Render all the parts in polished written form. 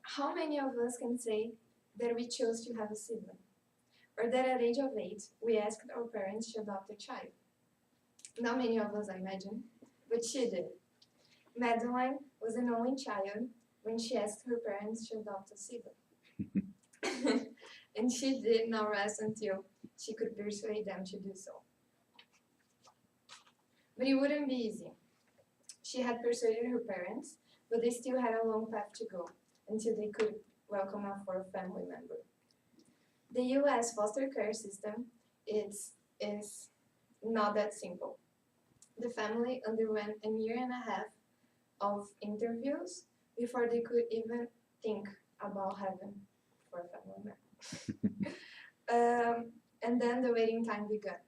How many of us can say that we chose to have a sibling? Or that at age of 8, we asked our parents to adopt a child? Not many of us, I imagine, but she did. Madeline was an only child when she asked her parents to adopt a sibling. And she did not rest until she could persuade them to do so. But it wouldn't be easy. She had persuaded her parents, but they still had a long path to go until they could welcome a fourth family member. The US foster care system is not that simple. The family underwent a year and a half of interviews before they could even think about having for a family member. And then the waiting time began.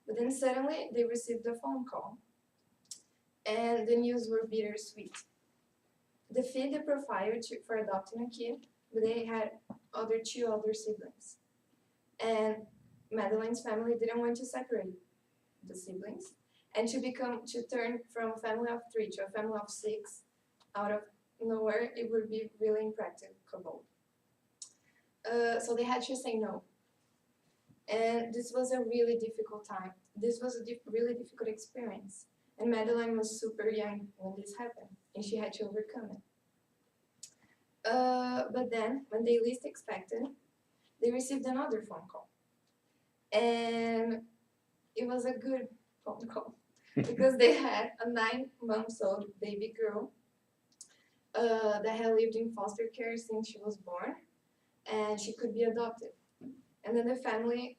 But then suddenly they received a phone call, and the news were bittersweet. They fit the profile for adopting a kid, but they had two other siblings. And Madeline's family didn't want to separate the siblings, and to turn from a family of 3 to a family of 6 out of nowhere, it would be really impracticable. So they had to say no. And this was a really difficult time. This was a really difficult experience. And Madeline was super young when this happened, and she had to overcome it. But then, when they least expected, they received another phone call. And it was a good phone call, because they had a 9-month-old baby girl that had lived in foster care since she was born, and she could be adopted. And then the family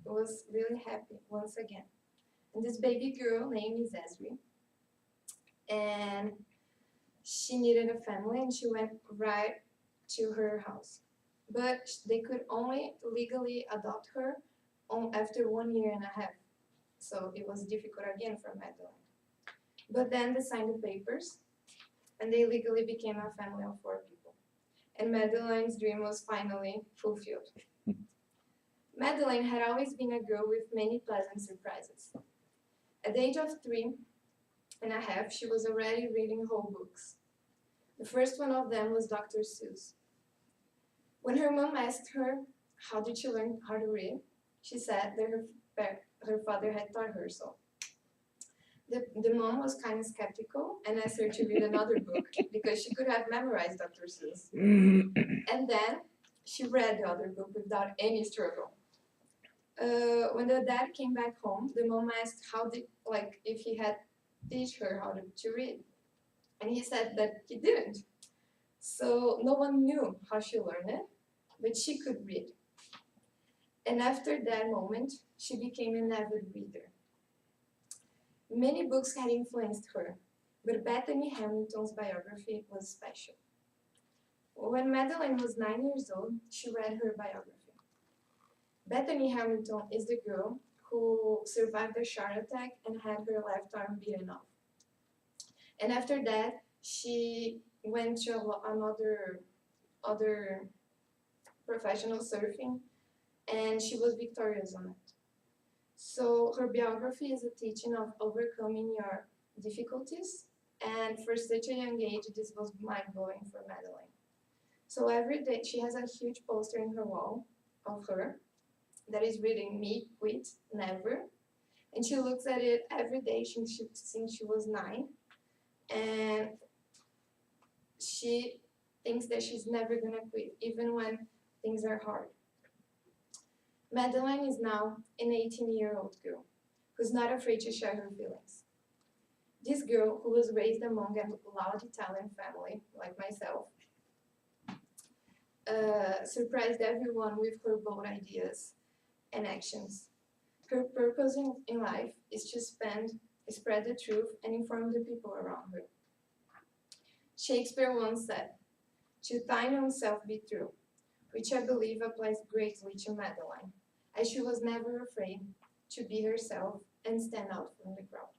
was really happy once again. And this baby girl name is Esri, and she needed a family, and she went right to her house. But they could only legally adopt her after 1 year and a half. So it was difficult again for Madeline. But then they signed the papers, and they legally became a family of 4 people. And Madeline's dream was finally fulfilled. Madeline had always been a girl with many pleasant surprises. At the age of 3 and a half, she was already reading whole books. The first one of them was Dr. Seuss. When her mom asked her how did she learn how to read, she said that her father had taught her so. The mom was kind of skeptical and asked her to read another book because she could have memorized Dr. Seuss. And then she read the other book without any struggle. When the dad came back home, the mom asked if he had teach her how to read. And he said that he didn't. So no one knew how she learned it, but she could read. And after that moment, she became an avid reader. Many books had influenced her, but Bethany Hamilton's biography was special. When Madeline was 9 years old, she read her biography. Bethany Hamilton is the girl who survived a heart attack and had her left arm beaten off. And after that, she went to other professional surfing, and she was victorious on it. So her biography is a teaching of overcoming your difficulties, and for such a young age, this was mind-blowing for Madeline. So every day, she has a huge poster in her wall of her that is reading Me, Quit, Never, and she looks at it every day since she was 9, and she thinks that she's never gonna quit, even when things are hard. Madeline is now an 18-year-old girl who's not afraid to share her feelings. This girl, who was raised among a loud Italian family, like myself, surprised everyone with her bold ideas and actions. Her purpose in life is to spread the truth and inform the people around her. Shakespeare once said, "To thine own self be true," which I believe applies greatly to Madeline, as she was never afraid to be herself and stand out from the crowd.